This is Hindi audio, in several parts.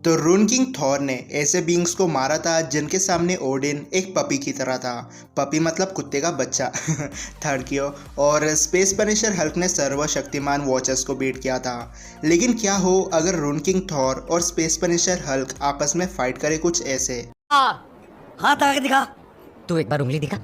तो रून किंग थॉर ने ऐसे बींग्स को मारा था जिनके सामने ओडिन एक पपी की तरह था। पपी मतलब कुत्ते का बच्चा। थर्ड कियो। और स्पेस पनिशर हल्क ने सर्वशक्तिमान वॉचर्स को बीट किया था। लेकिन क्या हो अगर रून किंग थॉर और स्पेस पनिशर हल्क आपस में फाइट करे कुछ ऐसे। हाथ आगे दिखा। तू एक बार उंगली दिखा।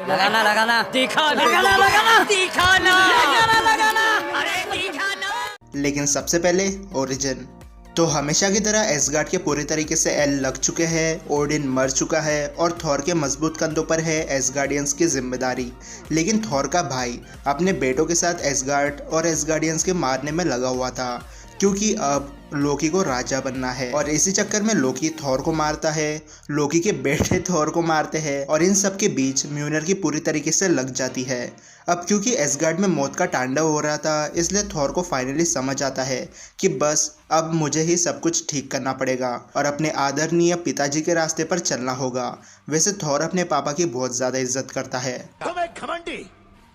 लगाना लगाना दिखाना लगाना लगाना दिखाना लगाना लगाना। अरे दिखाना। लेकिन सबसे पहले ओरिजिन। तो हमेशा की तरह एसगार्ड के पूरी तरीके से एल लग चुके हैं, ओडिन मर चुका है और थॉर के मजबूत कंधों पर है एसगार्डियंस की जिम्मेदारी। लेकिन थॉर का भाई अपने बेटों के साथ एसगार्ड और एसगार्डियंस के मारने में लगा हुआ था, क्योंकि अब लोकी को राजा बनना है। और इसी चक्कर में लोकी थॉर को मारता है, लोकी के बेटे थॉर को मारते हैं और इन सब के बीच म्यूनर की पूरी तरीके से लग जाती है। अब क्योंकि एसगार्ड में मौत का तांडव हो रहा था, इसलिए थॉर को फाइनली समझ आता है कि बस अब मुझे ही सब कुछ ठीक करना पड़ेगा और अपने आदरणीय पिताजी के रास्ते पर चलना होगा। वैसे थॉर अपने पापा की बहुत ज्यादा इज्जत करता है। तुम एक घमंडी,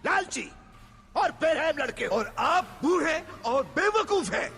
लालची और बेरहम लड़के हो और आप बूढ़े और बेवकूफ हैं।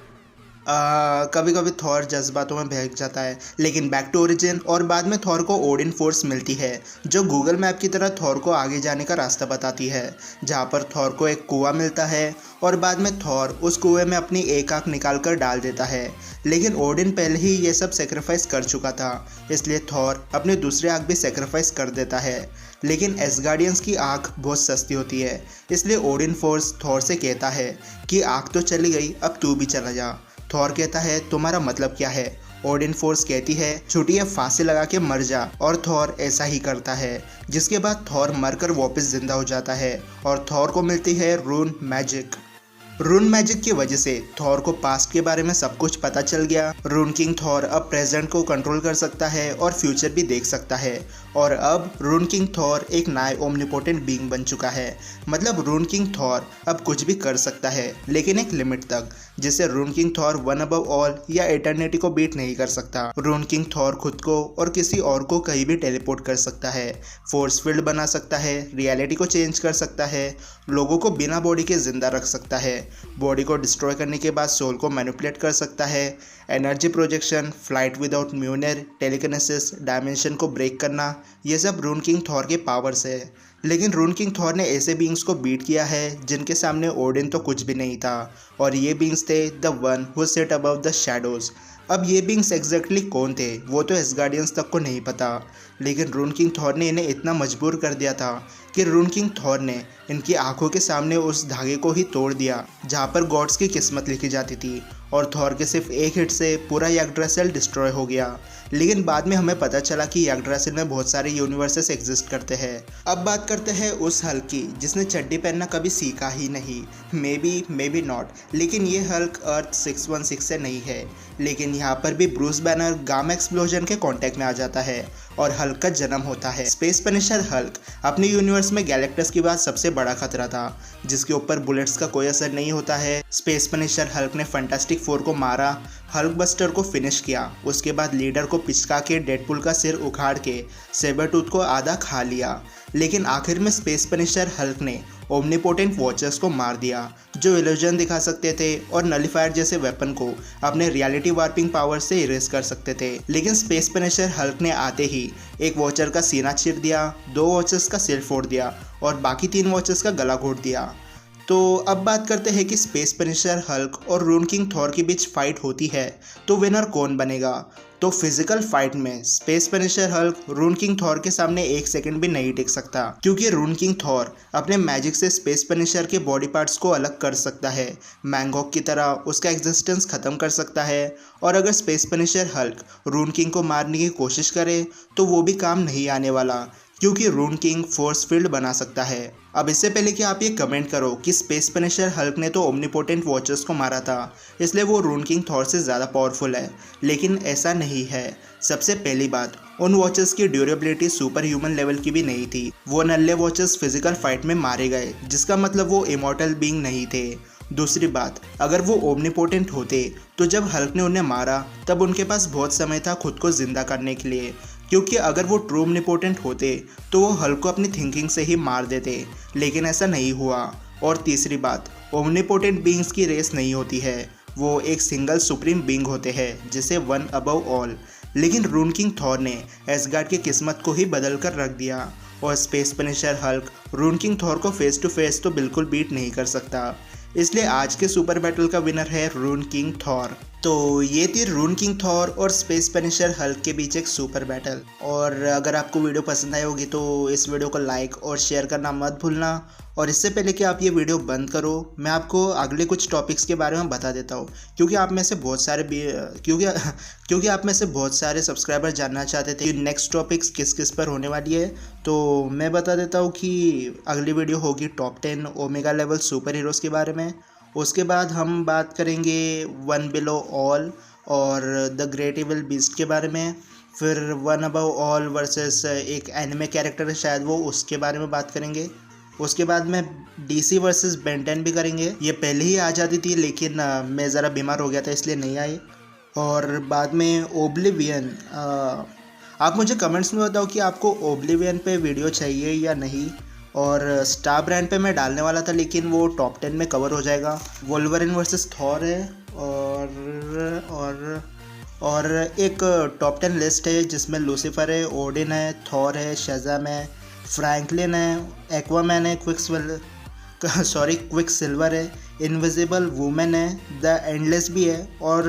कभी कभी थॉर जज्बातों में बहक जाता है। लेकिन बैक टू ओरिजिन। और बाद में थॉर को ओडिन फोर्स मिलती है जो गूगल मैप की तरह थॉर को आगे जाने का रास्ता बताती है, जहाँ पर थॉर को एक कुआं मिलता है और बाद में थॉर उस कुएं में अपनी एक आंख निकाल कर डाल देता है। लेकिन ओडिन पहले ही ये सब सेक्रीफाइस कर चुका था, इसलिए थॉर अपनी दूसरी आंख भी सेक्रीफाइस कर देता है। लेकिन एसगार्डियंस की आंख बहुत सस्ती होती है, इसलिए ओडिन फोर्स थॉर से कहता है कि आंख तो चली गई, अब तू भी चला जा। थॉर कहता है तुम्हारा मतलब क्या है। ओडिन फोर्स कहती है छुट्टी है, फांसी लगा के मर जा। और थॉर ऐसा ही करता है, जिसके बाद थॉर मरकर वापस जिंदा हो जाता है और थॉर को मिलती है रून मैजिक। रून मैजिक की वजह से थॉर को पास्ट के बारे में सब कुछ पता चल गया। रून किंग थॉर अब प्रेजेंट को कंट्रोल कर सकता है और फ्यूचर भी देख सकता है। और अब रून किंग थॉर एक नया ओमनिपोटेंट बीइंग बन चुका है। मतलब रून किंग थॉर अब कुछ भी कर सकता है, लेकिन एक लिमिट तक, जिससे rune king Thor one above all या एटर्निटी को बीट नहीं कर सकता। रून किंग थॉर खुद को और किसी और को कहीं भी टेलीपोर्ट कर सकता है, फोर्स फील्ड बना सकता है, रियलिटी को चेंज कर सकता है, लोगों को बिना बॉडी के जिंदा रख सकता है, बॉडी को डिस्ट्रॉय करने के बाद सोल को मैनिपुलेट कर सकता है, एनर्जी प्रोजेक्शन, फ्लाइट विदाउट म्यूनर, टेलीकिनेसिस, डायमेंशन को ब्रेक करना, ये सब रून किंग थॉर के पावर्स है। लेकिन रून किंग थॉर ने ऐसे बींग्स को बीट किया है जिनके सामने ओडिन तो कुछ भी नहीं था, और ये बींग्स थे the one who sit above the shadows. अब ये बींग्स एग्जैक्टली कौन थे वो तो एसगार्डियंस तक को नहीं पता, लेकिन रून किंग थॉर ने इन्हें इतना मजबूर कर दिया था कि रून किंग थॉर ने इनकी आंखों के सामने उस धागे को ही तोड़ दिया जहाँ पर गॉड्स की किस्मत लिखी जाती थी, और थॉर के सिर्फ एक हिट से पूरा यग्ड्रासिल डिस्ट्रॉय हो गया। लेकिन बाद में हमें पता चला कि यग्ड्रासिल में बहुत सारे यूनिवर्सेस एग्जिस्ट करते हैं। अब बात करते हैं उस हल्क की जिसने चड्डी पहनना कभी सीखा ही नहीं। मे बी नॉट, लेकिन ये हल्क अर्थ 616 से नहीं है। लेकिन यहाँ पर भी ब्रूस बैनर गामा एक्सप्लोजन के कांटेक्ट में आ जाता है और हल्क का जन्म होता है। स्पेस पनिशर हल्क अपने यूनिवर्स में गैलेक्टस के बाद सबसे बड़ा खतरा था, जिसके ऊपर बुलेट्स का कोई असर नहीं होता है। स्पेस पनिशर हल्क ने फैंटास्टिक फोर को मारा, हल्क बस्टर को फिनिश किया, उसके बाद लीडर को पिचका के डेडपुल का सिर उखाड़ के सेबरटूथ को आधा खा लिया। लेकिन आखिर में स्पेस पनिशर हल्क ने ओमनीपोटेंट वॉचर्स को मार दिया, जो इल्यूजन दिखा सकते थे और नलीफायर जैसे वेपन को अपने रियलिटी वार्पिंग पावर से इरेज कर सकते थे। लेकिन स्पेस पनिशर हल्क ने आते ही एक वॉचर का सीना चीर दिया, 2 वॉचर्स का सिर फोड़ दिया और बाकी 3 वॉचर्स का गला घोट दिया। तो अब बात करते हैं कि स्पेस पनिशर हल्क और रून किंग थॉर के बीच फाइट होती है तो विनर कौन बनेगा। तो फिजिकल फाइट में space punisher Hulk rune king Thor के सामने एक सेकंड भी नहीं टिक सकता, क्योंकि रून किंग थॉर अपने मैजिक से स्पेस पनिशर के बॉडी पार्ट्स को अलग कर सकता है, मैंगॉक की तरह उसका एग्जिस्टेंस खत्म कर सकता है। और अगर space punisher Hulk rune king को मारने की कोशिश करे तो वो भी काम नहीं आने वाला, क्योंकि रून किंग फोर्स फील्ड बना सकता है। अब इससे पहले कि आप ये कमेंट करो कि स्पेस पनिशर हल्क ने तो ओमनीपोटेंट वॉचर्स को मारा था इसलिए वो रून किंग थॉर से ज़्यादा पावरफुल है, लेकिन ऐसा नहीं है। सबसे पहली बात, उन वॉचर्स की ड्यूरेबिलिटी सुपर ह्यूमन लेवल की भी नहीं थी। वो नल्ले वॉचर्स फिजिकल फाइट में मारे गए, जिसका मतलब वो इमॉर्टल बीइंग नहीं थे। दूसरी बात, अगर वो ओमनीपोटेंट होते तो जब हल्क ने उन्हें मारा तब उनके पास बहुत समय था खुद को जिंदा करने के लिए, क्योंकि अगर वो ट्रू ओमनीपोटेंट होते तो वो हल्क को अपनी थिंकिंग से ही मार देते, लेकिन ऐसा नहीं हुआ। और तीसरी बात, ओमनीपोटेंट बीइंग्स की रेस नहीं होती है, वो एक सिंगल सुप्रीम बीइंग होते हैं जिसे वन अबव ऑल। लेकिन रून किंग थॉर ने एसगार्ड की किस्मत को ही बदल कर रख दिया और space finisher Hulk rune king Thor को फेस टू फेस तो बिल्कुल बीट नहीं कर सकता। इसलिए आज के सुपर बैटल का विनर है रून किंग थॉर। तो ये थी रून किंग थॉर और स्पेस फिनिशर हल्क के बीच एक सुपर बैटल। और अगर आपको वीडियो पसंद आई होगी तो इस वीडियो को लाइक और शेयर करना मत भूलना। और इससे पहले कि आप ये वीडियो बंद करो, मैं आपको अगले कुछ टॉपिक्स के बारे में बता देता हूँ, क्योंकि आप में से बहुत सारे सब्सक्राइबर जानना चाहते थे कि नेक्स्ट टॉपिक्स किस किस पर होने वाली है। तो मैं बता देता हूँ कि अगली वीडियो होगी top 10 omega level super heroes के बारे में। उसके बाद हम बात करेंगे वन बिलो ऑल और द ग्रेट इविल बीस्ट के बारे में। फिर वन अबव ऑल वर्सेस एक एनिमे कैरेक्टर है शायद, वो उसके बारे में बात करेंगे। उसके बाद में डीसी वर्सेस बेन 10 भी करेंगे। ये पहले ही आ जाती थी लेकिन मैं ज़रा बीमार हो गया था इसलिए नहीं आई। और बाद में ओब्लिवियन। आप मुझे कमेंट्स में बताओ कि आपको ओब्लिवियन पे वीडियो चाहिए या नहीं। और स्टार ब्रांड पे मैं डालने वाला था लेकिन वो टॉप 10 में कवर हो जाएगा। वोल्वरिन वर्सेस थॉर है और एक टॉप 10 लिस्ट है जिसमें लूसीफर है, ओडिन है, थॉर है, शज़म है, फ्रैंकलिन है, एक्वामैन है, क्विक सिल्वर है, इनविजिबल वुमेन है, द एंडलेस भी है और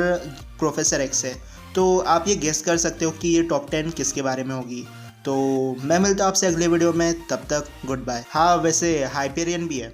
प्रोफेसर एक्स है। तो आप ये गेस कर सकते हो कि ये टॉप 10 किसके बारे में होगी। तो मैं मिलता हूँ आपसे अगले वीडियो में, तब तक गुड बाय। हाँ वैसे हाइपेरियन भी है।